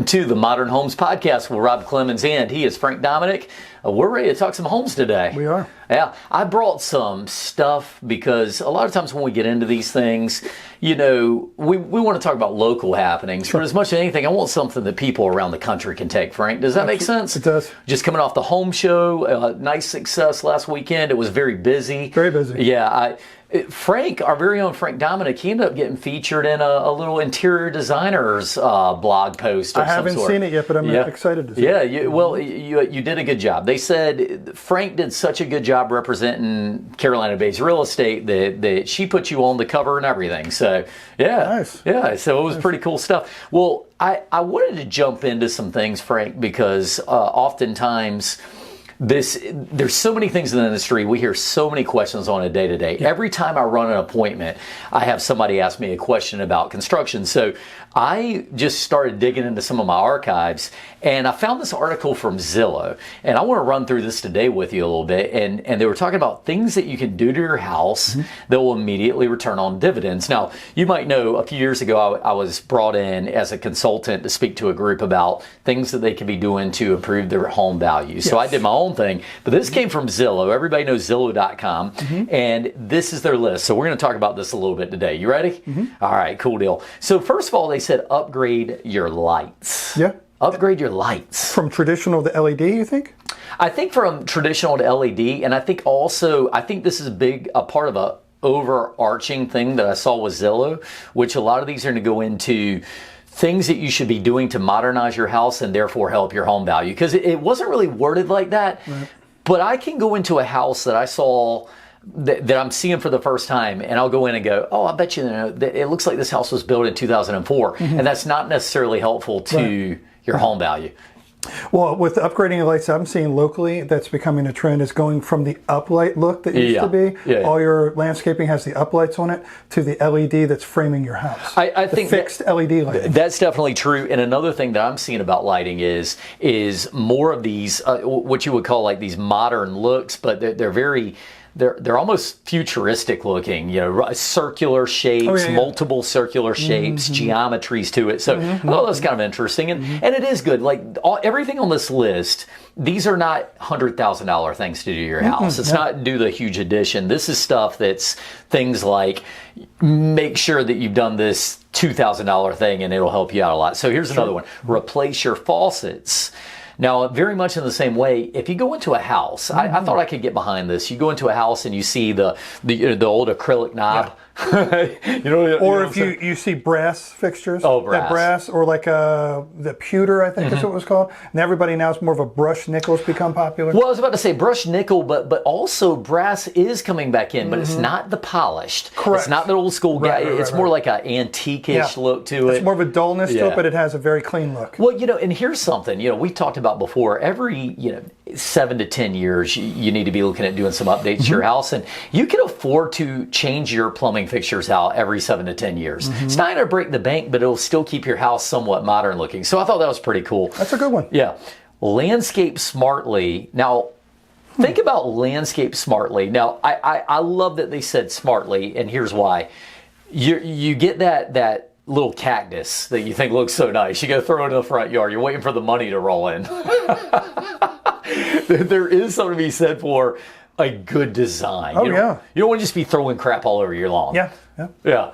Welcome to the Modern Homes Podcast with Rob Clemens, and he is Frank Dominic. We're ready to talk some homes today. We are. Yeah, I brought some stuff because a lot of times when we get into these things, you know, we want to talk about local happenings, but as much as anything, I want something that people around the country can take, Frank. Does that make sense? It does. Just coming off the home show, nice success last weekend. It was very busy. Very busy. Yeah, Frank, our very own Frank Dominic, he ended up getting featured in a little interior designer's blog post of some sort. I haven't seen it yet, but I'm excited to see it. Yeah, you did a good job. They said Frank did such a good job representing Carolina-based real estate that she put you on the cover and everything. So, yeah. Nice. Yeah, so it was pretty cool stuff. Well, I wanted to jump into some things, Frank, because oftentimes there's so many things in the industry. We hear so many questions on a day-to-day. Every time I run an appointment, I have somebody ask me a question about construction. So I just started digging into some of my archives, and I found this article from Zillow. And I want to run through this today with you a little bit. And they were talking about things that you can do to your house that will immediately return on dividends. Now, you might know a few years ago, I was brought in as a consultant to speak to a group about things that they could be doing to improve their home value. So I did my own thing, but this came from Zillow. Everybody knows Zillow.com, and this is their list. So we're going to talk about this a little bit today. You ready? All right, cool deal. So first of all, they said upgrade your lights. Yeah. Upgrade your lights. From traditional to LED, you think? I think from traditional to LED, and I think this is a part of a overarching thing that I saw with Zillow, which a lot of these are going to go into things that you should be doing to modernize your house and therefore help your home value. Because it wasn't really worded like that, but I can go into a house that I saw that I'm seeing for the first time, and I'll go in and go, oh, I bet you, it looks like this house was built in 2004. And that's not necessarily helpful to your home value. Well, with upgrading the lights I'm seeing locally, that's becoming a trend, is going from the uplight look that used to be. All your landscaping has the uplights on it, to the LED that's framing your house. I think fixed LED lighting. That's definitely true. And another thing that I'm seeing about lighting is more of these, what you would call like these modern looks, but they're almost futuristic looking, circular shapes, multiple circular shapes, geometries to it. So I thought that's kind of interesting. And it is good. Like everything on this list, these are not $100,000 things to do to your house. It's not do the huge addition. This is stuff that's things like make sure that you've done this $2,000 thing and it'll help you out a lot. So here's another one. Replace your faucets. Now, very much in the same way, if you go into a house, I thought I could get behind this. You go into a house and you see the old acrylic knob. Or if you see brass fixtures. Oh, brass. That brass, or like the pewter, I think is what it was called. And everybody now, it's more of a brushed nickel's become popular. Well, I was about to say brushed nickel, but also brass is coming back in, but it's not the polished. Correct. It's not the old school guy. It's more like an antique-ish look to it. It's more of a dullness to it, but it has a very clean look. Well, and here's something, we talked about before. Every, 7 to 10 years, you need to be looking at doing some updates to your house, and you can afford to change your plumbing fixtures out every 7 to 10 years. It's not going to break the bank, but it'll still keep your house somewhat modern looking. So I thought that was pretty cool. That's a good one. Yeah. Landscape smartly. Now, think about landscape smartly. Now, I love that they said smartly, and here's why. You get that little cactus that you think looks so nice. You go throw it in the front yard. You're waiting for the money to roll in. There is something to be said for a good design. You don't want to just be throwing crap all over your lawn. Yeah.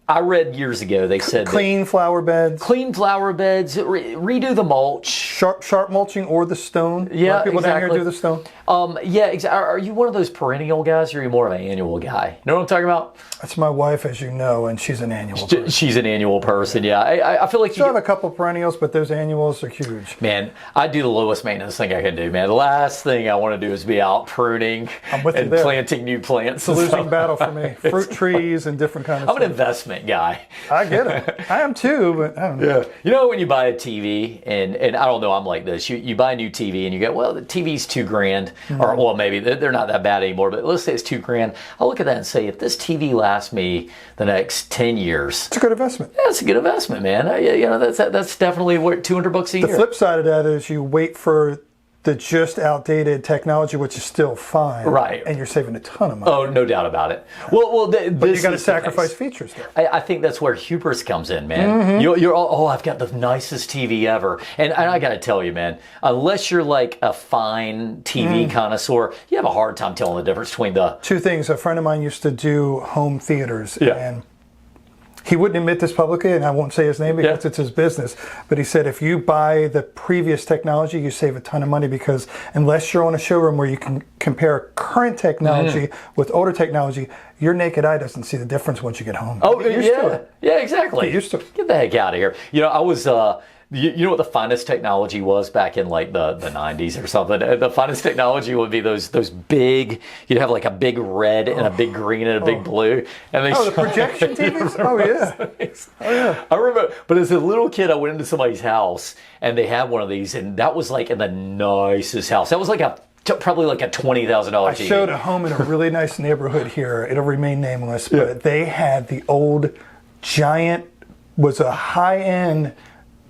I read years ago, they said clean flower beds. Clean flower beds, redo the mulch. Sharp mulching or the stone. Yeah, a lot of people down here do the stone. Are you one of those perennial guys, or are you more of an annual guy? You know what I'm talking about? That's my wife, as you know, and she's an annual person. She's an annual person, yeah. I feel like you have a couple perennials, but those annuals are huge. Man, I do the lowest maintenance thing I can do, man. The last thing I want to do is be out pruning and planting new plants. It's a losing battle for me. Fruit trees and different kinds of stuff. I'm an investment guy. I get it. I am too, but I don't know. Yeah. When you buy a TV, and I don't know, I'm like this. You buy a new TV and you go, well, the TV's $2,000, or well, maybe they're not that bad anymore, but let's say it's $2,000. I'll look at that and say, if this TV lasts me the next 10 years, it's a good investment. Yeah, it's a good investment, man. That's definitely worth $200 a year. The flip side of that is you wait for the just outdated technology, which is still fine, right? And you're saving a ton of money. Oh, no doubt about it. But you got to sacrifice features there. I think that's where hubris comes in, man. You're all, I've got the nicest TV ever, and I got to tell you, man, unless you're like a fine TV connoisseur, you have a hard time telling the difference between the two things. A friend of mine used to do home theaters, and he wouldn't admit this publicly, and I won't say his name because it's his business. But he said if you buy the previous technology, you save a ton of money, because unless you're on a showroom where you can compare current technology with older technology, your naked eye doesn't see the difference once you get home. Oh, yeah, exactly. Get used to it. Get the heck out of here. I was. You know what the finest technology was back in like the 90s or something? The finest technology would be those big, you'd have like a big red and a big green and a big blue. And they the projection TVs? Oh, yeah. I remember, but as a little kid, I went into somebody's house and they had one of these, and that was like in the nicest house. That was like probably like a $20,000 TV. I showed a home in a really nice neighborhood here. It'll remain nameless, but they had the old giant, was a high-end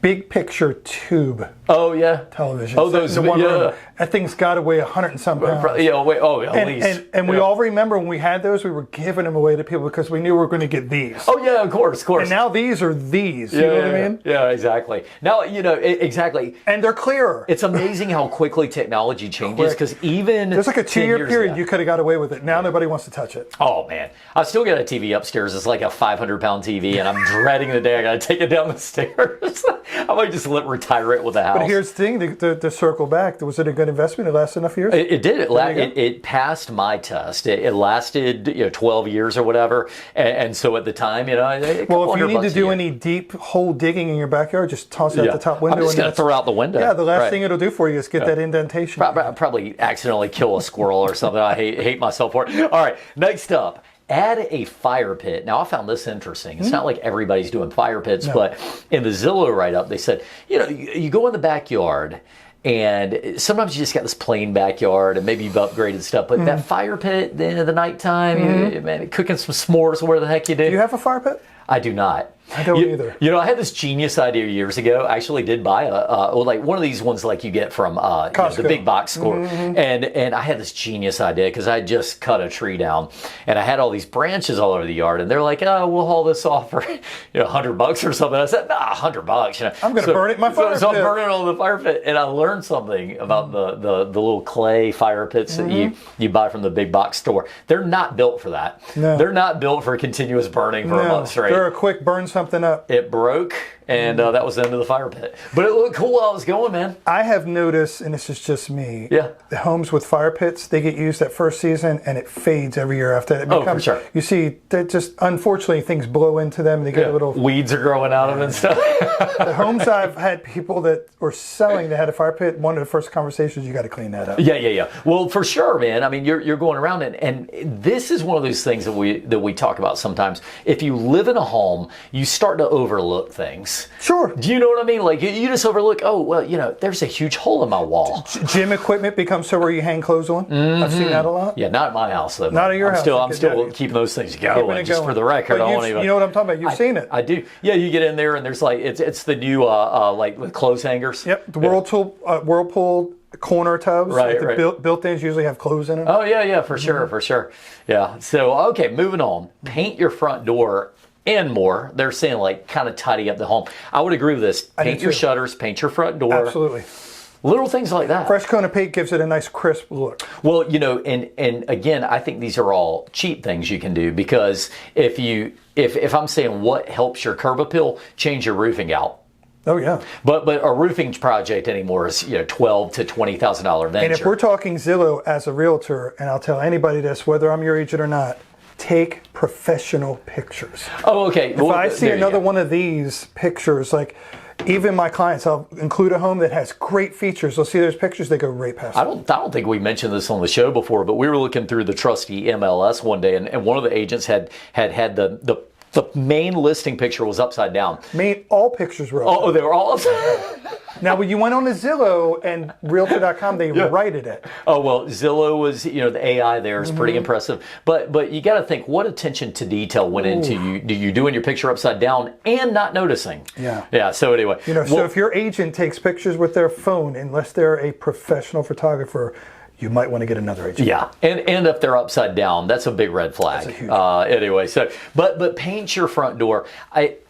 big picture tube. Oh, yeah. Television. Oh, those, in one room. That thing's got to weigh 100 and some pounds. At least. And we all remember when we had those, we were giving them away to people because we knew we were going to get these. Oh, yeah, of course. And now these are these. You know what I mean? Yeah, exactly. Now, exactly. And they're clearer. It's amazing how quickly technology changes, because even there's like a 2-year period you could have got away with it. Now nobody wants to touch it. Oh, man. I still got a TV upstairs. It's like a 500-pound TV, and I'm dreading the day I got to take it down the stairs. I might just retire it with the house. But here's the thing, to circle back, was it a good investment? It lasted enough years? It did. It passed my test. It lasted 12 years or whatever. And so at the time, well, if you need to do any deep hole digging in your backyard, just toss it out the top window. I'm just going to throw out the window. Yeah, the last thing it'll do for you is get that indentation. Probably accidentally kill a squirrel or something. I hate myself for it. All right, next up. Add a fire pit. Now, I found this interesting. It's not like everybody's doing fire pits, but in the Zillow write-up, they said, you go in the backyard, and sometimes you just got this plain backyard, and maybe you've upgraded stuff, but that fire pit, the nighttime, man, cooking some s'mores, where the heck you do. Do you have a fire pit? I do not. I don't either. I had this genius idea years ago. I actually did buy like one of these ones like you get from the big box store. And I had this genius idea because I just cut a tree down, and I had all these branches all over the yard, and they're like, "Oh, we'll haul this off for $100 or something." I said, "Nah, $100. I'm going to burn it in my fire pit." So I'm burning it on the fire pit, and I learned something about the little clay fire pits that you buy from the big box store. They're not built for that. No. They're not built for continuous burning for a month straight. They're a quick burn something up. It broke, and that was the end of the fire pit. But it looked cool while I was going, man. I have noticed, and this is just me, the homes with fire pits, they get used that first season, and it fades every year after that. For sure. You see, that just, unfortunately, things blow into them, and they get a little... Weeds are growing out of them and stuff. The homes I've had people that were selling that had a fire pit, one of the first conversations, you got to clean that up. Yeah. Well, for sure, man. I mean, you're going around, and this is one of those things that we talk about sometimes. If you live in a home, you start to overlook things. Sure. Do you know what I mean? Like, you just overlook, there's a huge hole in my wall. Gym equipment becomes so where you hang clothes on. I've seen that a lot. Yeah, not at my house, though. Not at your house. I'm still keeping those things going, just for the record. You know what I'm talking about. You've seen it. I do. Yeah, you get in there, and there's like, it's the new, like, with clothes hangers. Yep, the Whirlpool corner tubs. Right. Built-ins usually have clothes in them. Oh, yeah, for sure. Yeah, so, okay, moving on. Paint your front door and more. They're saying, like, kind of tidy up the home. I would agree with this. Paint your shutters, paint your front door. Absolutely. Little things like that. Fresh coat of paint gives it a nice crisp look. Well, and again, I think these are all cheap things you can do, because if I'm saying what helps your curb appeal, change your roofing out. Oh yeah. But a roofing project anymore is $12,000 to $20,000 venture. And if we're talking Zillow as a realtor, and I'll tell anybody this, whether I'm your agent or not, take professional pictures. Oh, okay. If I see another one of these pictures, like even my clients, I'll include a home that has great features. They'll see those pictures, they go right past I don't think we mentioned this on the show before, but we were looking through the trustee MLS one day, and one of the agents had the The main listing picture was upside down. All pictures were upside Oh, they were all upside down. Now, when you went on to Zillow and Realtor.com, they righted it. Oh, well, Zillow was, the AI there is pretty impressive. But you got to think, what attention to detail went into you doing your picture upside down and not noticing. Yeah. Yeah, so anyway. So if your agent takes pictures with their phone, unless they're a professional photographer, you might want to get another agent. Yeah, and if they're upside down, that's a big red flag. That's a huge anyway, so but paint your front door.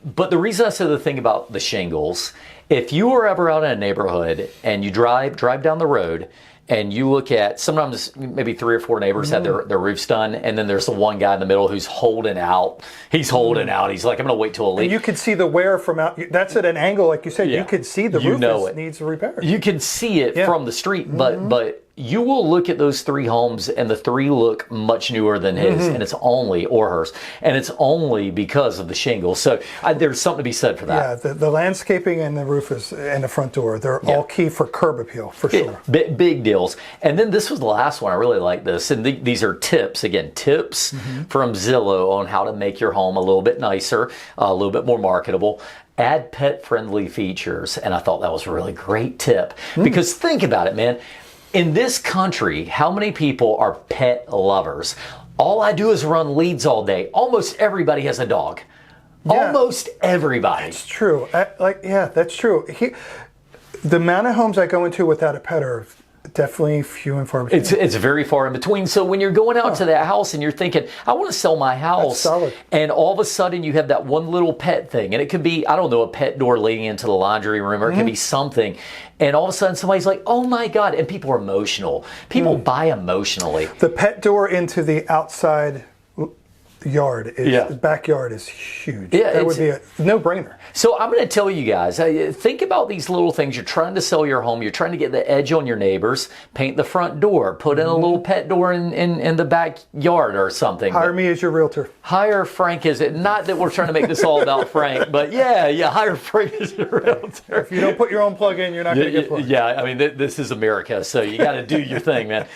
But the reason I said the thing about the shingles, if you are ever out in a neighborhood and you drive down the road and you look at, sometimes maybe 3 or 4 neighbors have their roofs done, and then there's the one guy in the middle who's holding out. He's holding out. He's like, I'm going to wait till it leaks. And you could see the wear from out. That's at an angle, like you said. Yeah. You could see the roof needs repair. You can see it from the street, but you will look at those 3 homes, and the 3 look much newer than his, and it's only, or hers, and it's only because of the shingles. So there's something to be said for that. Yeah, the landscaping and the roof and the front door, they're all key for curb appeal, for sure. Big deals. And then this was the last one. I really like this. And these are tips, again, tips from Zillow on how to make your home a little bit nicer, a little bit more marketable. Add pet-friendly features. And I thought that was a really great tip. Because think about it, man. In this country, how many people are pet lovers? All I do is run leads all day. Almost everybody has a dog. Yeah. Almost everybody. That's true. That's true. The amount of homes I go into without a pet are definitely few and far between. It's very far in between. So when you're going out to that house and you're thinking, I want to sell my house. That's solid. And all of a sudden you have that one little pet thing. And it could be, I don't know, a pet door leading into the laundry room, or it could be something. And all of a sudden somebody's like, oh my God. And people are emotional. People buy emotionally. The pet door into the outside yard, backyard is huge. Yeah, that would be a no-brainer. So I'm going to tell you guys, think about these little things. You're trying to sell your home. You're trying to get the edge on your neighbors. Paint the front door. Put in a little pet door in the backyard or something. Hire me as your realtor. Hire Frank as it. Not that we're trying to make this all about Frank, but hire Frank as your realtor. If you don't put your own plug in, you're not going to get plugged. Yeah, I mean, this is America, so you got to do your thing, man.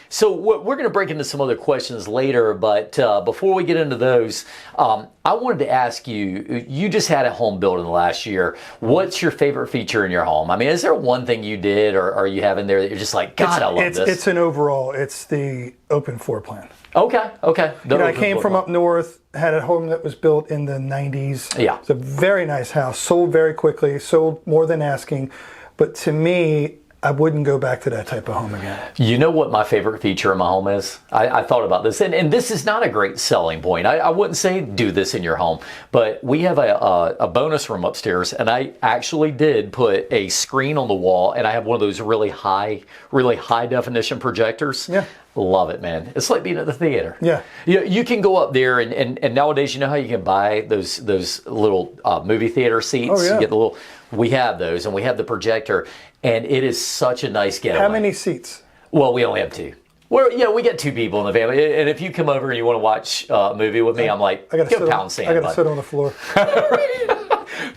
So we're going to break into some other questions later, but before we get into those, I wanted to ask you, you just had a home built in the last year. What's your favorite feature in your home? I mean, is there one thing you did or are you having there that you're just like, God, I love this? It's an overall, it's the open floor plan. Okay. I came from up north, had a home that was built in the 90s. Yeah. It's a very nice house, sold very quickly, sold more than asking. But to me, I wouldn't go back to that type of home again. You know what my favorite feature in my home is? I thought about this, and this is not a great selling point. I wouldn't say do this in your home, but we have a bonus room upstairs, and I actually did put a screen on the wall, and I have one of those really high definition projectors. Yeah. Love it, man. It's like being at the theater. Yeah. You can go up there, and nowadays, you know how you can buy those little movie theater seats? Oh, yeah. You get we have those, and we have the projector, and it is such a nice getaway. How many seats? Well, we only have 2. We get 2 people in the family, and if you come over and you want to watch a movie with me, I'm like, go pound sand. I got to sit on the floor.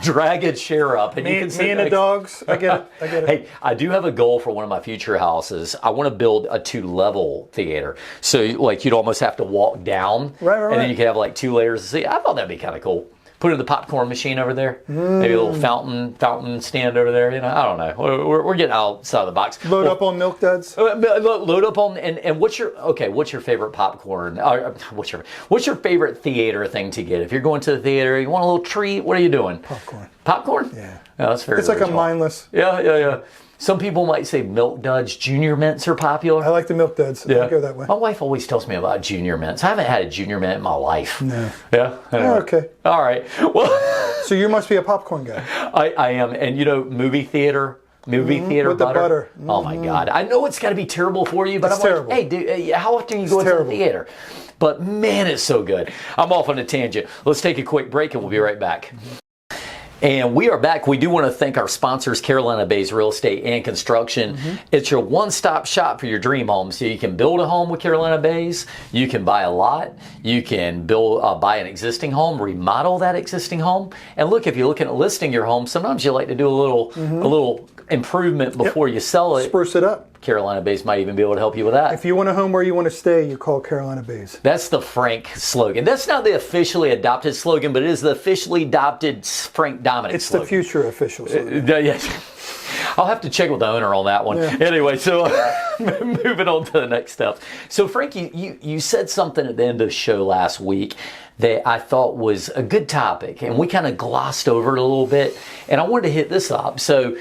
Drag a chair up, and me, you can sit me and the dogs. I get it. Hey, I do have a goal for one of my future houses. I want to build a 2-level theater, so you'd almost have to walk down, right. And then you could have 2 layers of seat. I thought that'd be kind of cool. Put in the popcorn machine over there. Maybe a little fountain stand over there. I don't know. We're getting outside of the box. Load up on milk duds. Load up on and what's your favorite popcorn? What's your favorite theater thing to get? If you're going to the theater, you want a little treat. What are you doing? Popcorn. Popcorn? Yeah. Oh, that's very. It's like a mindless. Yeah. Some people might say Milk Duds. Junior Mints are popular. I like the Milk Duds. Yeah. I go that way. My wife always tells me about Junior Mints. I haven't had a Junior Mint in my life. No. Yeah? Oh, okay. All right. Well, so you must be a popcorn guy. I am. And movie theater with butter. The butter. Oh my God. I know it's got to be terrible for you, but It's I'm terrible. like, hey, dude, how often you go to the theater? But man, it's so good. I'm off on a tangent. Let's take a quick break and we'll be right back. And we are back. We do want to thank our sponsors, Carolina Bays Real Estate and Construction. It's your one-stop shop for your dream home. So you can build a home with Carolina Bays. You can buy a lot. You can buy an existing home, remodel that existing home. And look, if you're looking at listing your home, sometimes you like to do a little improvement before you sell it. Spruce it up. Carolina Bays might even be able to help you with that. If you want a home where you want to stay, you call Carolina Bays. That's the Frank slogan. That's not the officially adopted slogan, but it is the officially adopted Frank Dominic slogan. It's the future official slogan. Yes. I'll have to check with the owner on that one. Yeah. Anyway, so moving on to the next step. So Frank, you said something at the end of the show last week that I thought was a good topic, and we kind of glossed over it a little bit, and I wanted to hit this up. So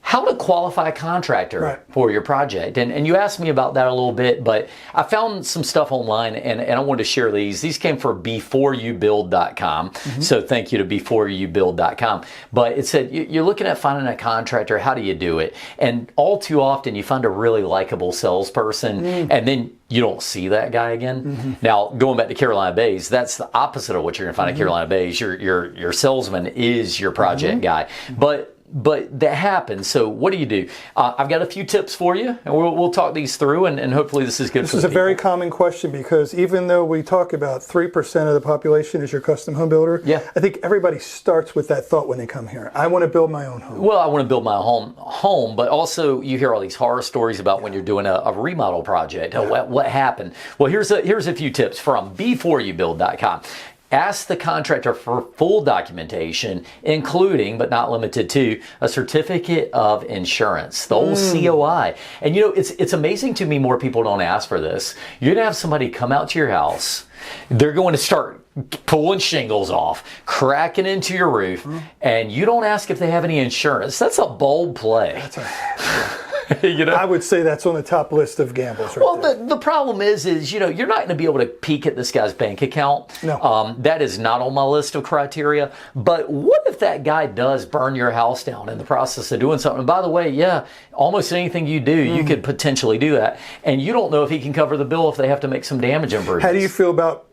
how to qualify a contractor for your project. And you asked me about that a little bit, but I found some stuff online and I wanted to share these. These came from beforeyoubuild.com. So thank you to beforeyoubuild.com. But it said, you're looking at finding a contractor, how do you do it? And all too often you find a really likable salesperson and then you don't see that guy again. Now, going back to Carolina Bays, that's the opposite of what you're gonna find at Carolina Bays. Your salesman is your project guy. But that happens. So what do? I've got a few tips for you, and we'll talk these through, and hopefully this is good for This is a very common question because even though we talk about 3% of the population is your custom home builder, I think everybody starts with that thought when they come here. I want to build my own home. Well, I want to build my home, but also you hear all these horror stories about when you're doing a remodel project. What happened? Well, here's a few tips from beforeyoubuild.com. Ask the contractor for full documentation, including, but not limited to, a certificate of insurance, the old COI. And you know, it's amazing to me more people don't ask for this. You're going to have somebody come out to your house. They're going to start pulling shingles off, cracking into your roof, and you don't ask if they have any insurance. That's a bold play. You know? I would say that's on the top list of gambles. The problem is you're not going to be able to peek at this guy's bank account. No. That is not on my list of criteria. But what if that guy does burn your house down in the process of doing something? And by the way, almost anything you do, you could potentially do that, and you don't know if he can cover the bill if they have to make some damage improvements. How do you feel about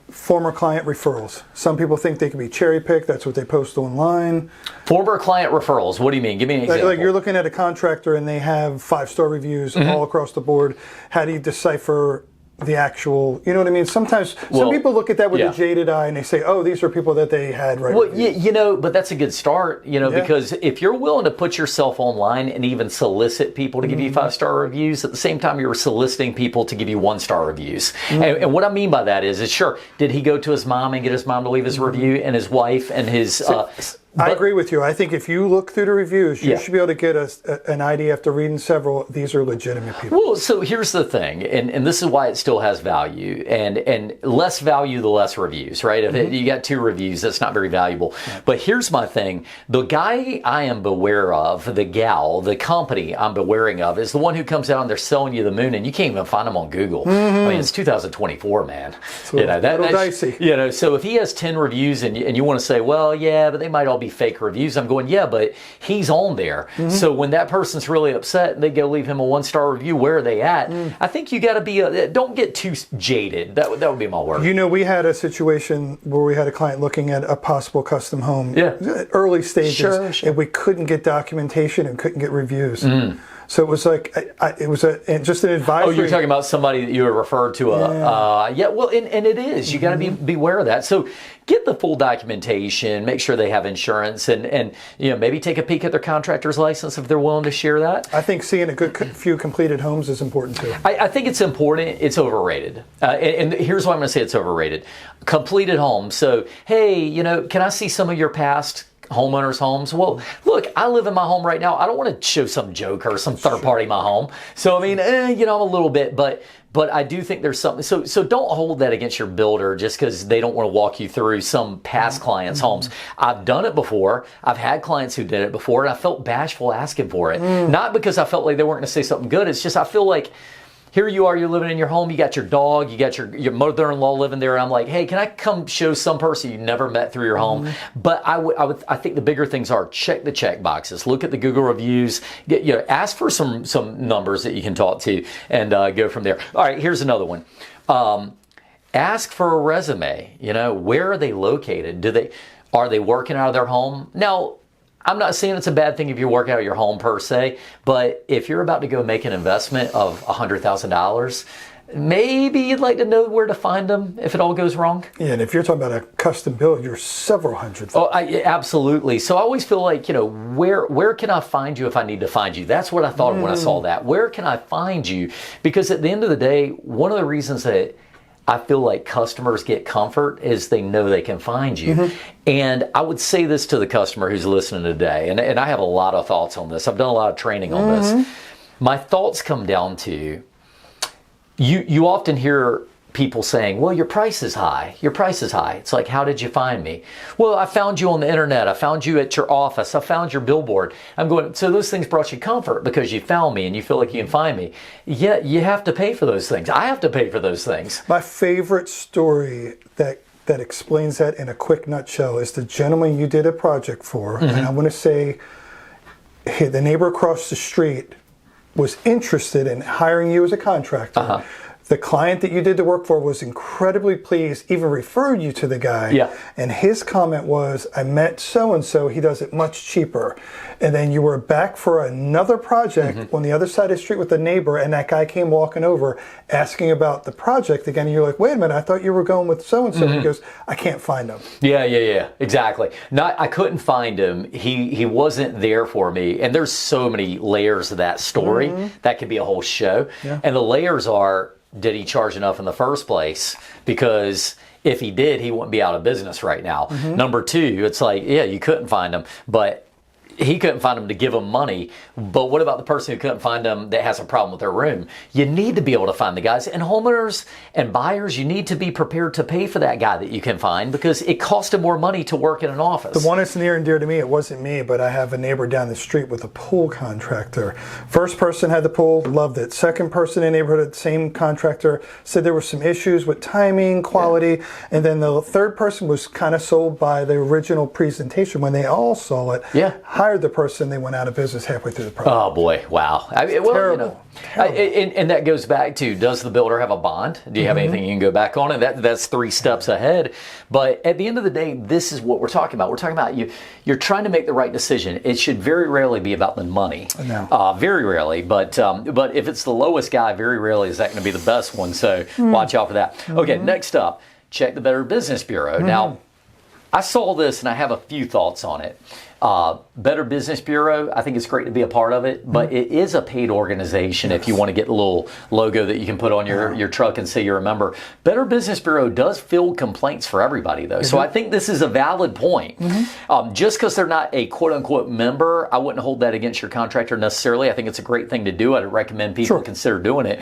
former client referrals? Some people think they can be cherry picked. That's what they post online. Former client referrals. What do you mean? Give me an example. Like you're looking at a contractor and they have 5-star reviews all across the board. How do you decipher the actual, you know what I mean? Sometimes some people look at that with a jaded eye and they say, oh, these are people that they had but that's a good start, because if you're willing to put yourself online and even solicit people to give you 5-star reviews, at the same time you're soliciting people to give you 1-star reviews. And what I mean by that is sure, did he go to his mom and get his mom to leave his review, and his wife and his... I agree with you. I think if you look through the reviews, you should be able to get an idea after reading several. These are legitimate people. Well, so here's the thing, and this is why it still has value, and less value the less reviews, right? If you got 2 reviews, that's not very valuable. Right. But here's my thing: the guy I am beware of, the gal, the company I'm beware of, is the one who comes out and they're selling you the moon, and you can't even find them on Google. I mean, it's 2024, man. It's that's dicey. So if he has 10 reviews and you want to say, well, but they might all be fake reviews, I'm going, but he's on there. So when that person's really upset and they go leave him a 1-star review, where are they at? I think you got to be, don't get too jaded. That would be my word. We had a situation where we had a client looking at a possible custom home, early stages, and we couldn't get documentation and couldn't get reviews. So it was like, it was just an advisory. Oh, you're talking about somebody that you were referred to. And it is. You got to be aware of that. So get the full documentation, make sure they have insurance, and maybe take a peek at their contractor's license if they're willing to share that. I think seeing a good few completed homes is important too. I think it's important. It's overrated. And here's why I'm going to say it's overrated. Completed homes. So, hey, can I see some of your past homeowners' homes? Well, look, I live in my home right now. I don't want to show some joke or some third party my home. So, I mean, I'm a little bit, but I do think there's something. So don't hold that against your builder just because they don't want to walk you through some past clients' homes. I've done it before. I've had clients who did it before, and I felt bashful asking for it. Not because I felt like they weren't going to say something good. It's just I feel like here you are, you're living in your home, you got your dog, you got your mother-in-law living there, and I'm like, hey, can I come show some person you never met through your home? But I think the bigger things are check the check boxes, look at the Google reviews, ask for some numbers that you can talk to, and go from there. All right, here's another one. Ask for a resume. Where are they located? Are they working out of their home? Now, I'm not saying it's a bad thing if you work out of your home per se, but if you're about to go make an investment of $100,000, maybe you'd like to know where to find them if it all goes wrong. Yeah, and if you're talking about a custom build, you're several hundred. Oh, absolutely. So I always feel like, where can I find you if I need to find you? That's what I thought when I saw that. Where can I find you? Because at the end of the day, one of the reasons that I feel like customers get comfort is they know they can find you. And I would say this to the customer who's listening today, and I have a lot of thoughts on this. I've done a lot of training on this. My thoughts come down to, you often hear people saying, well, your price is high. Your price is high. It's like, how did you find me? Well, I found you on the internet. I found you at your office. I found your billboard. I'm going, so those things brought you comfort because you found me and you feel like you can find me. Yet you have to pay for those things. I have to pay for those things. My favorite story that explains that in a quick nutshell is the gentleman you did a project for. And I want to say the neighbor across the street was interested in hiring you as a contractor. The client that you did the work for was incredibly pleased, even referred you to the guy. Yeah. And his comment was, I met so-and-so, he does it much cheaper. And then you were back for another project on the other side of the street with a neighbor, and that guy came walking over asking about the project again. And you're like, wait a minute, I thought you were going with so-and-so. He goes, I can't find him. Yeah, exactly. I couldn't find him. He wasn't there for me. And there's so many layers of that story. That could be a whole show. Yeah. And the layers are, did he charge enough in the first place? Because if he did, he wouldn't be out of business right now. Number two, it's like, yeah, you couldn't find him, but he couldn't find him to give him money. But what about the person who couldn't find him that has a problem with their room? You need to be able to find the guys. And homeowners and buyers, you need to be prepared to pay for that guy that you can find because it costs him more money to work in an office. The one that's near and dear to me, it wasn't me, but I have a neighbor down the street with a pool contractor. First person had the pool, loved it. Second person in the neighborhood, same contractor, said there were some issues with timing, quality. And then the third person was kind of sold by the original presentation. When they all saw it, hired the person, they went out of business halfway through the project. Oh boy, wow. Terrible. And that goes back to, does the builder have a bond? Do you have anything you can go back on? And that's 3 steps ahead. But at the end of the day, this is what we're talking about. We're talking about you're trying to make the right decision. It should very rarely be about the money. No. Very rarely. But if it's the lowest guy, very rarely is that going to be the best one. So watch out for that. Okay, next up, check the Better Business Bureau. Now, I saw this and I have a few thoughts on it. Better Business Bureau, I think it's great to be a part of it, but it is a paid organization if you want to get a little logo that you can put on your truck and say you're a member. Better Business Bureau does field complaints for everybody, though. So I think this is a valid point. Just because they're not a quote-unquote member, I wouldn't hold that against your contractor necessarily. I think it's a great thing to do. I'd recommend people consider doing it.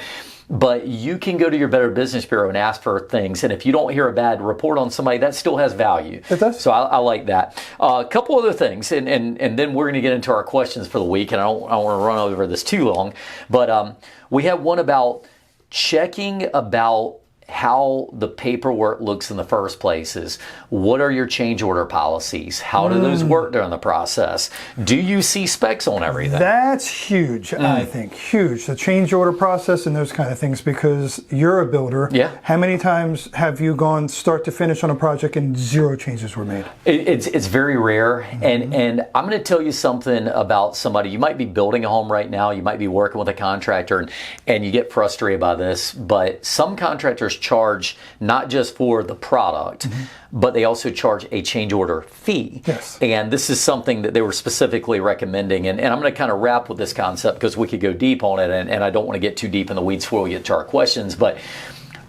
But you can go to your Better Business Bureau and ask for things. And if you don't hear a bad report on somebody, that still has value. It does. So I like that. A couple other things, and then we're going to get into our questions for the week. And I don't want to run over this too long. But we have one about checking about how the paperwork looks in the first place. Is what are your change order policies? How do those work during the process? Do you see specs on everything? That's huge, I think. Huge. The change order process and those kind of things, because you're a builder. Yeah. How many times have you gone start to finish on a project and 0 changes were made? It's very rare. And I'm going to tell you something about somebody. You might be building a home right now. You might be working with a contractor and you get frustrated by this. But some contractors charge not just for the product, but they also charge a change order fee. Yes. And this is something that they were specifically recommending. And I'm going to kind of wrap with this concept because we could go deep on it, and I don't want to get too deep in the weeds before we get to our questions. But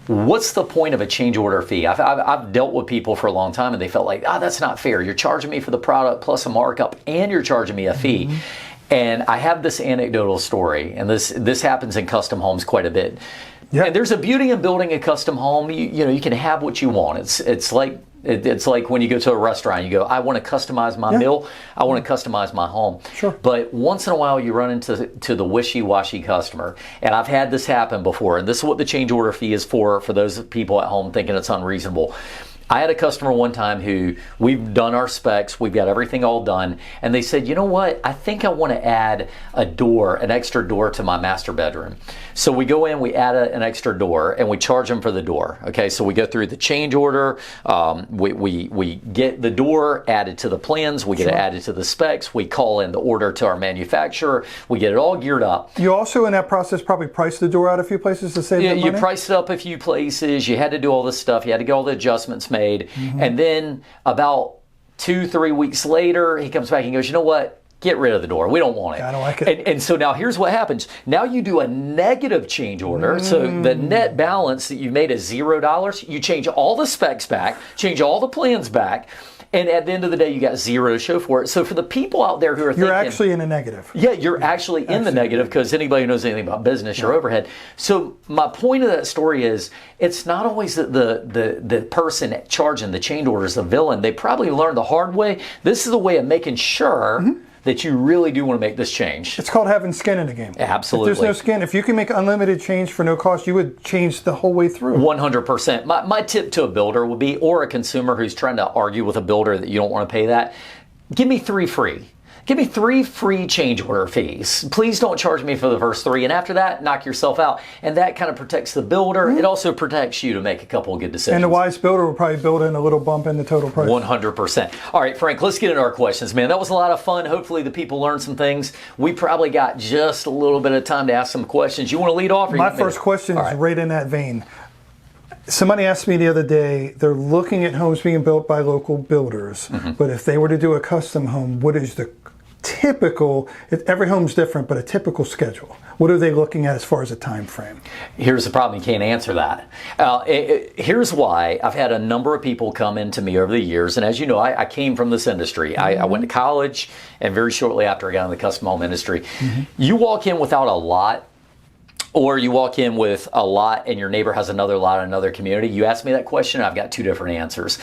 what's the point of a change order fee? I've dealt with people for a long time, and they felt like, that's not fair. You're charging me for the product plus a markup, and you're charging me a fee. And I have this anecdotal story, and this happens in custom homes quite a bit. Yeah. And there's a beauty in building a custom home. You can have what you want. It's like when you go to a restaurant, you go, I want to customize my meal. I want to customize my home. Sure. But once in a while you run into the wishy-washy customer. And I've had this happen before. And this is what the change order fee is for those people at home thinking it's unreasonable. I had a customer one time who, we've done our specs, we've got everything all done, and they said, you know what, I think I want to add a door, an extra door to my master bedroom. So we go in, we add an extra door, and we charge them for the door. Okay, so we go through the change order, we get the door added to the plans, we get it added to the specs, we call in the order to our manufacturer, we get it all geared up. You also in that process probably priced the door out a few places to save that money? You priced it up a few places, you had to do all this stuff, you had to get all the adjustments made. And then about 2-3 weeks later, he comes back and goes, you know what? Get rid of the door. We don't want it. I don't like it. And so now here's what happens. Now you do a negative change order. So the net balance that you made is $0. You change all the specs back, change all the plans back, and at the end of the day, you got zero to show for it. So for the people out there who are thinking... You're actually in a negative. Yeah, you're actually in the negative, because anybody who knows anything about business, your overhead. So my point of that story is, it's not always that the person charging the change order is the villain. They probably learned the hard way. This is a way of making sure that you really do want to make this change. It's called having skin in the game. Absolutely. If there's no skin, if you can make unlimited change for no cost, you would change the whole way through. 100%. My tip to a builder would be, or a consumer who's trying to argue with a builder that you don't want to pay that, give me 3 free. Give me 3 free change order fees. Please don't charge me for the first 3. And after that, knock yourself out. And that kind of protects the builder. It also protects you to make a couple of good decisions. And the wise builder will probably build in a little bump in the total price. 100%. All right, Frank, let's get into our questions, man. That was a lot of fun. Hopefully the people learned some things. We probably got just a little bit of time to ask some questions. You want to lead off? Or My first question is right in that vein. Somebody asked me the other day, they're looking at homes being built by local builders, but if they were to do a custom home, what is the typical, every home's different, but a typical schedule? What are they looking at as far as a time frame? Here's the problem, you can't answer that. Here's why. I've had a number of people come into me over the years, and as you know, I came from this industry. I went to college, and very shortly after I got in the custom home industry. You walk in without a lot, or you walk in with a lot and your neighbor has another lot in another community. You ask me that question, I've got 2 different answers.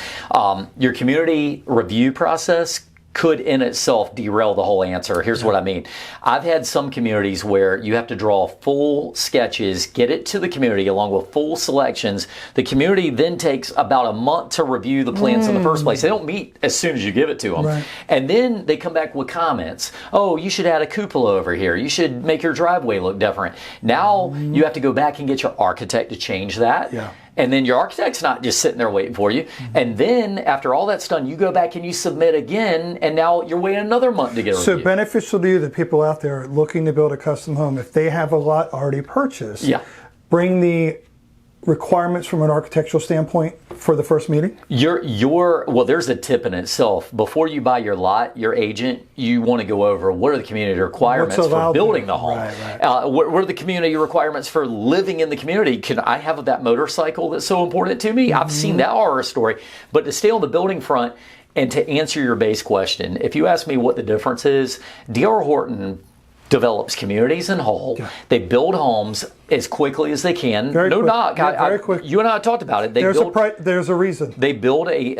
Your community review process could in itself derail the whole answer. Here's what I mean. I've had some communities where you have to draw full sketches, get it to the community along with full selections. The community then takes about a month to review the plans in the first place. They don't meet as soon as you give it to them. Right. And then they come back with comments. Oh, you should add a cupola over here. You should make your driveway look different. Now you have to go back and get your architect to change that. Yeah. And then your architect's not just sitting there waiting for you. And then after all that's done, you go back and you submit again, and now you're waiting another month to get a review. So beneficial to you, the people out there looking to build a custom home, if they have a lot already purchased, bring the requirements from an architectural standpoint for the first meeting? Well, there's a tip in itself. Before you buy your lot, your agent, you want to go over what are the community requirements for building the home. What are the community requirements for living in the community? Can I have that motorcycle that's so important to me? I've seen that horror story. But to stay on the building front and to answer your base question, if you ask me what the difference is, D.R. Horton develops communities in whole. They build homes as quickly as they can. Very no quick. knock. Very quick. You and I talked about it. There's a reason. They build a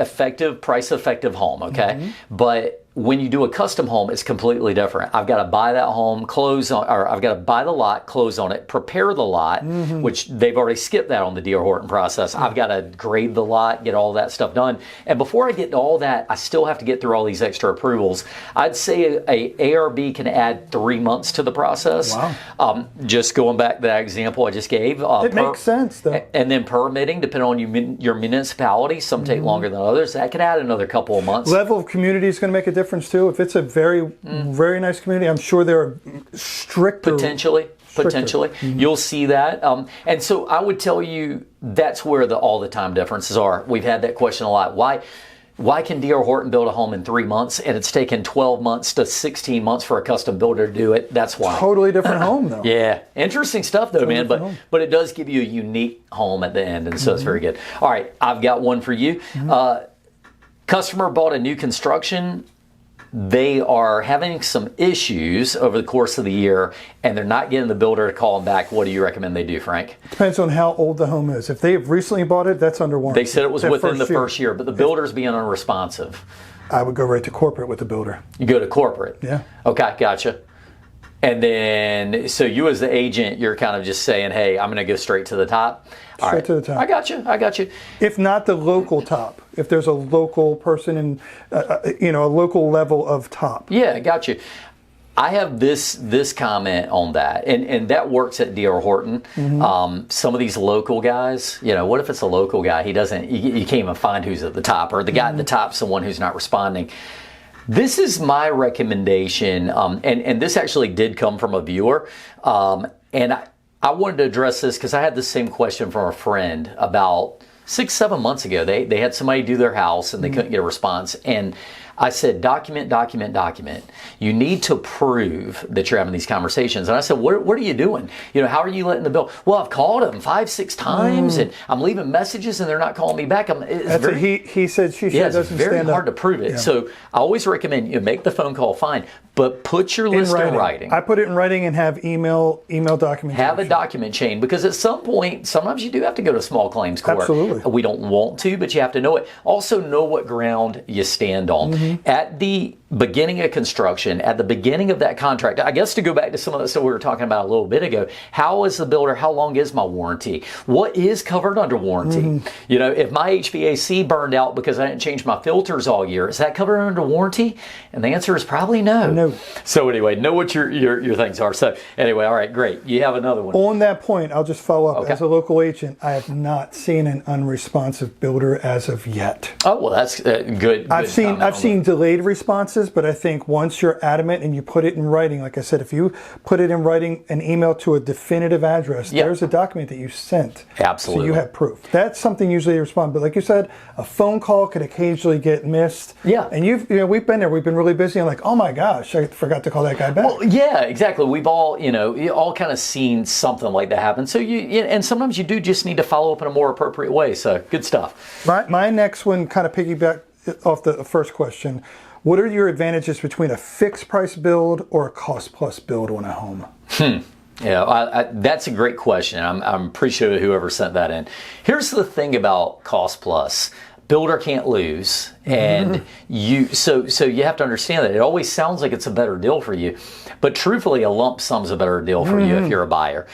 price-effective home, okay? But when you do a custom home, it's completely different. I've got to buy that home, I've got to buy the lot, close on it, prepare the lot, which they've already skipped that on the D.R. Horton process. I've got to grade the lot, get all that stuff done. And before I get to all that, I still have to get through all these extra approvals. I'd say a ARB can add 3 months to the process. Wow. Just going back to that example I just gave. It makes sense, though. And then permitting, depending on your municipality, some take longer than others. That could add another couple of months. Level of community is going to make a difference too. If it's a very, very nice community, I'm sure there are stricter. Potentially. You'll see that. And so I would tell you that's where all the time differences are. We've had that question a lot. Why can D.R. Horton build a home in 3 months and it's taken 12 months to 16 months for a custom builder to do it? That's why. Totally different home, though. Yeah. Interesting stuff, though, man. But it does give you a unique home at the end, and so it's very good. All right. I've got one for you. Customer bought a new construction. They are having some issues over the course of the year, and they're not getting the builder to call them back. What do you recommend they do, Frank? Depends on how old the home is. If they've recently bought it, that's under warranty. They said it was within the first year, but the builder's being unresponsive. I would go right to corporate with the builder. You go to corporate? Yeah. Okay, gotcha. And then, so you as the agent, you're kind of just saying, hey, I'm going to go straight to the top. Straight to the top. I got you. If not the local top, if there's a local person in, a local level of top. Yeah, I got you. I have this comment on that, and that works at D.R. Horton. Some of these local guys, what if it's a local guy? You can't even find who's at the top, or the guy at the top's the one who's not responding. This is my recommendation, and this actually did come from a viewer, and I wanted to address this because I had the same question from a friend about 6-7 months ago. They had somebody do their house and they couldn't get a response, and I said, document. You need to prove that you're having these conversations. And I said, what are you doing? How are you letting the bill? Well, I've called them 5-6 times and I'm leaving messages and they're not calling me back. He said, she said, it's very hard to prove it. Yeah. So I always recommend you make the phone call, fine, but put your list in writing. I put it in writing and have email documentation. Have a document chain, because at some point, sometimes you do have to go to small claims court. Absolutely. We don't want to, but you have to know it. Also know what ground you stand on. At the beginning of construction, at the beginning of that contract, I guess to go back to some of the stuff we were talking about a little bit ago, how is the builder, how long is my warranty? What is covered under warranty? If my HVAC burned out because I didn't change my filters all year, is that covered under warranty? And the answer is probably no. No. So anyway, know what your things are. So anyway, all right, great. You have another one. On that point, I'll just follow up. Okay. As a local agent, I have not seen an unresponsive builder as of yet. Oh, well, that's good. I've seen delayed responses, but I think once you're adamant and you put it in writing, like I said, if you put it in writing, an email to a definitive address, there's a document that you sent. Absolutely. So you have proof. That's something usually you respond. But like you said, a phone call could occasionally get missed. Yeah. And we've been there. We've been really busy. I'm like, oh my gosh, I forgot to call that guy back. Well, yeah, exactly. We've all, all kind of seen something like that happen. So and sometimes you do just need to follow up in a more appropriate way. So good stuff. My next one kind of piggyback off the first question. What are your advantages between a fixed price build or a cost plus build on a home? Yeah, that's a great question. I'm appreciative of whoever sent that in. Here's the thing about cost plus. Builder can't lose, and so you have to understand that it always sounds like it's a better deal for you, but truthfully, a lump sum's a better deal for you if you're a buyer.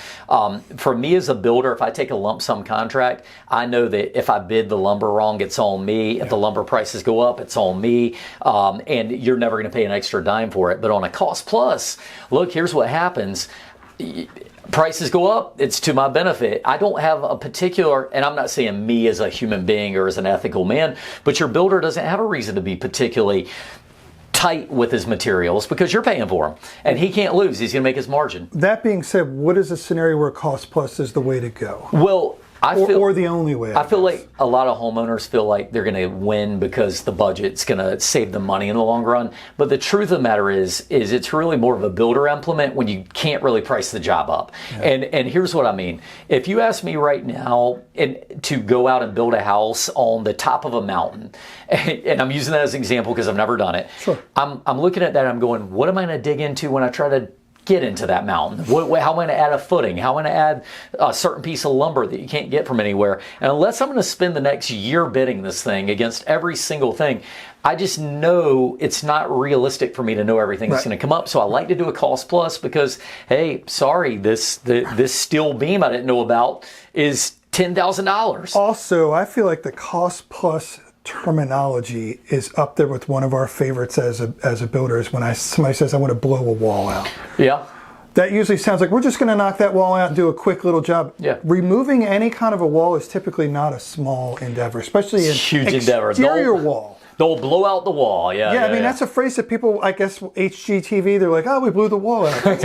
For me as a builder, if I take a lump sum contract, I know that if I bid the lumber wrong, it's on me. If the lumber prices go up, it's on me, and you're never going to pay an extra dime for it. But on a cost plus, look, here's what happens. Prices go up, it's to my benefit. I don't have a particular, and I'm not saying me as a human being or as an ethical man, but your builder doesn't have a reason to be particularly tight with his materials because you're paying for them. And he can't lose, he's going to make his margin. That being said, what is a scenario where cost plus is the way to go? Well, or the only way. I feel like a lot of homeowners feel like they're going to win because the budget's going to save them money in the long run. But the truth of the matter is it's really more of a builder implement when you can't really price the job up. Yeah. And here's what I mean. If you ask me right now to go out and build a house on the top of a mountain, and I'm using that as an example because I've never done it. Sure. I'm looking at that and I'm going, what am I going to dig into when I try to get into that mountain? How am I going to add a footing? How am I going to add a certain piece of lumber that you can't get from anywhere? And unless I'm going to spend the next year bidding this thing against every single thing, I just know it's not realistic for me to know everything that's going to come up. So I like to do a cost plus because, hey, sorry, this steel beam I didn't know about is $10,000. Also, I feel like the cost plus terminology is up there with one of our favorites as a builder is when somebody says I want to blow a wall out. Yeah. That usually sounds like we're just going to knock that wall out and do a quick little job. Yeah. Removing any kind of a wall is typically not a small endeavor, especially an exterior wall. They'll blow out the wall. Yeah. Yeah, I mean, that's a phrase that people, I guess, HGTV, they're like, oh, we blew the wall out. Right.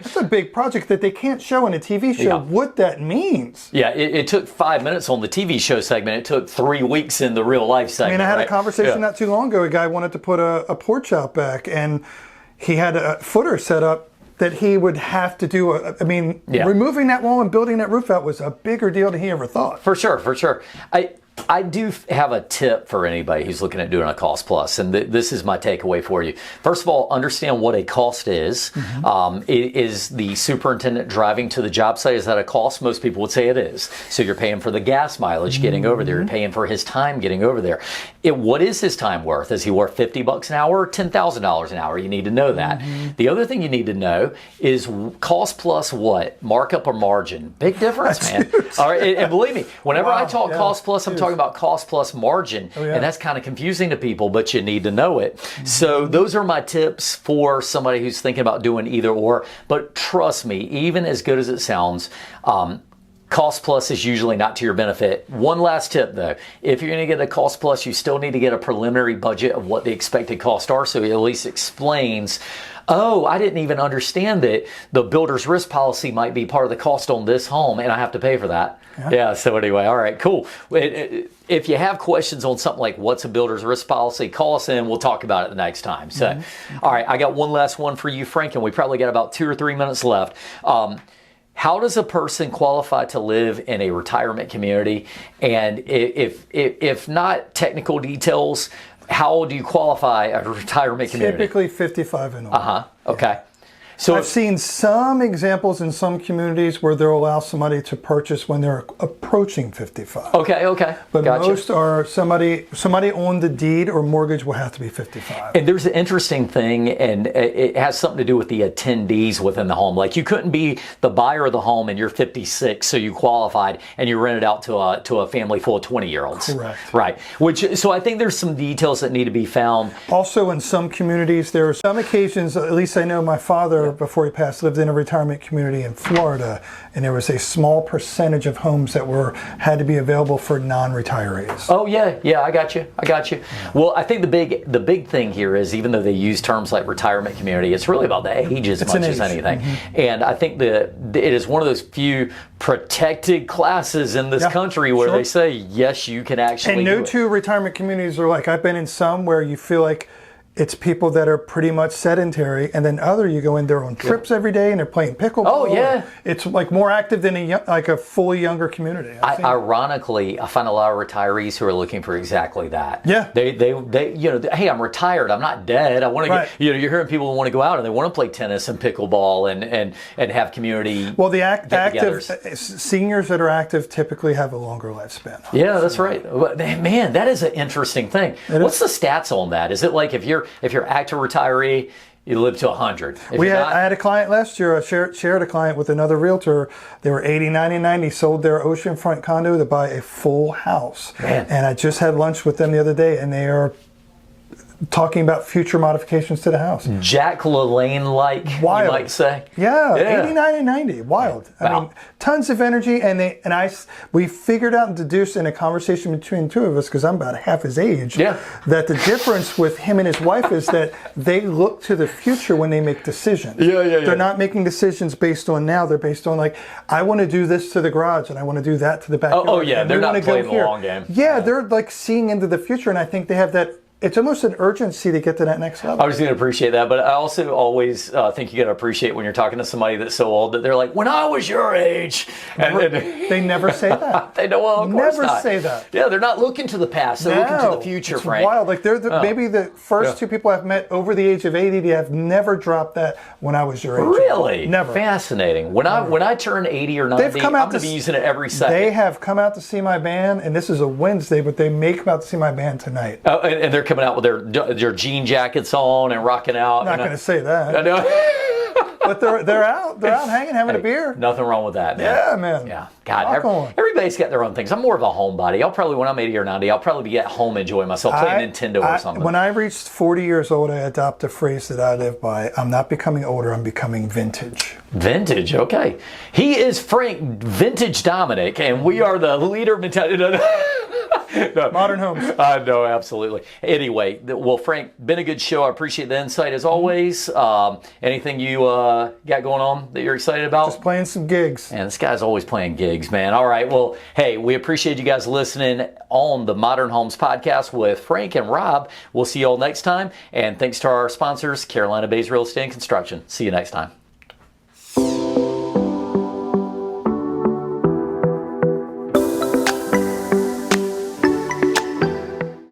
That's a big project that they can't show in a TV show what that means. Yeah, it took 5 minutes on the TV show segment. It took 3 weeks in the real life segment. I mean, I had a conversation not too long ago. A guy wanted to put a porch out back, and he had a footer set up that he would have to do. Removing that wall and building that roof out was a bigger deal than he ever thought. For sure. I do have a tip for anybody who's looking at doing a cost plus, and this is my takeaway for you. First of all, understand what a cost is. Is the superintendent driving to the job site, is that a cost? Most people would say it is. So you're paying for the gas mileage getting over there. You're paying for his time getting over there. What is his time worth? Is he worth $50 an hour or $10,000 an hour? You need to know that. The other thing you need to know is cost plus what? Markup or margin? Big difference, man. All right, and believe me, whenever I talk cost plus, I'm talking about cost plus margin, and that's kind of confusing to people, but you need to know it. So those are my tips for somebody who's thinking about doing either or. But trust me, even as good as it sounds, cost plus is usually not to your benefit. One last tip though, if you're going to get a cost plus, you still need to get a preliminary budget of what the expected costs are, so it at least explains, oh, I didn't even understand that the builder's risk policy might be part of the cost on this home and I have to pay for that. Yeah, so anyway, all right, cool. If you have questions on something like what's a builder's risk policy, call us in. We'll talk about it the next time. So, all right, I got one last one for you, Frank, and we probably got about 2 or 3 minutes left. How does a person qualify to live in a retirement community? And if not technical details, how do you qualify a retirement community? Typically 55 and older. Okay. So I've seen some examples in some communities where they'll allow somebody to purchase when they're approaching 55. Okay. But most are somebody on the deed or mortgage will have to be 55. And there's an interesting thing, and it has something to do with the attendees within the home. Like you couldn't be the buyer of the home and you're 56, so you qualified and you rent it out to a family full of 20-year-olds. Correct. Right. So I think there's some details that need to be found. Also, in some communities, there are some occasions, at least I know my father, before he passed, lived in a retirement community in Florida, and there was a small percentage of homes that had to be available for non-retirees. Oh yeah, I got you. Well, I think the big thing here is, even though they use terms like retirement community, it's really about the age as much as anything. And I think it is one of those few protected classes in this country where they say yes, you can actually. And no two retirement communities are like. I've been in some where you feel like it's people that are pretty much sedentary, and then you go in there on trips every day and they're playing pickleball. Oh yeah, it's like more active than a fully younger community. Ironically, I find a lot of retirees who are looking for exactly that. Yeah, they hey, I'm retired, I'm not dead. I want to get. You're hearing people who want to go out and they want to play tennis and pickleball and have community. Well, the active seniors that are active typically have a longer lifespan. Yeah, that's right. Man, that is an interesting thing. What's the stats on that? Is it like if you're active retiree, you live to 100? I had a client last year, I shared a client with another realtor. They were 80, 90, 90, sold their oceanfront condo to buy a full house. Man. And I just had lunch with them the other day, and they are talking about future modifications to the house. Jack LaLanne-like, you might say. Yeah, 89 and 90, wild. Wow. I mean, tons of energy, we figured out and deduced in a conversation between the two of us, because I'm about half his age, that the difference with him and his wife is that they look to the future when they make decisions. They're not making decisions based on now, they're based on like, I want to do this to the garage and I want to do that to the backyard. Oh yeah, they're not playing the long game. Yeah, they're like seeing into the future, and I think they have that. It's almost an urgency to get to that next level. I was going to appreciate that, but I also always think you got to appreciate when you're talking to somebody that's so old that they're like, when I was your age. And they never say that. They don't. Well, of course never say that. Yeah, they're not looking to the past. They're looking to the future, Frank. Wild. Like they're maybe the first two people I've met over the age of 80 to have never dropped that when I was your age. Really? Never. Fascinating. When I turn 80 or 90, I'm going to be using it every second. They have come out to see my band, and this is a Wednesday, but they may come out to see my band tonight. Oh, and they're coming out with their jean jackets on and rocking out. I'm not going to say that. I know. But they're out hanging, having a beer. Nothing wrong with that, man. Yeah, man. Yeah. God, everybody's got their own things. I'm more of a homebody. When I'm 80 or 90, I'll probably be at home enjoying myself, playing Nintendo or something. When I reached 40 years old, I adopt a phrase that I live by. I'm not becoming older, I'm becoming vintage. Vintage, okay. He is Frank Vintage Dominic, and we are the leader mentality. No. Modern homes. No, absolutely. Anyway, well, Frank, been a good show. I appreciate the insight as always. Anything you got going on that you're excited about? Just playing some gigs. And this guy's always playing gigs, man. All right. Well, hey, we appreciate you guys listening on the Modern Homes Podcast with Frank and Rob. We'll see you all next time. And thanks to our sponsors, Carolina Bays Real Estate and Construction. See you next time.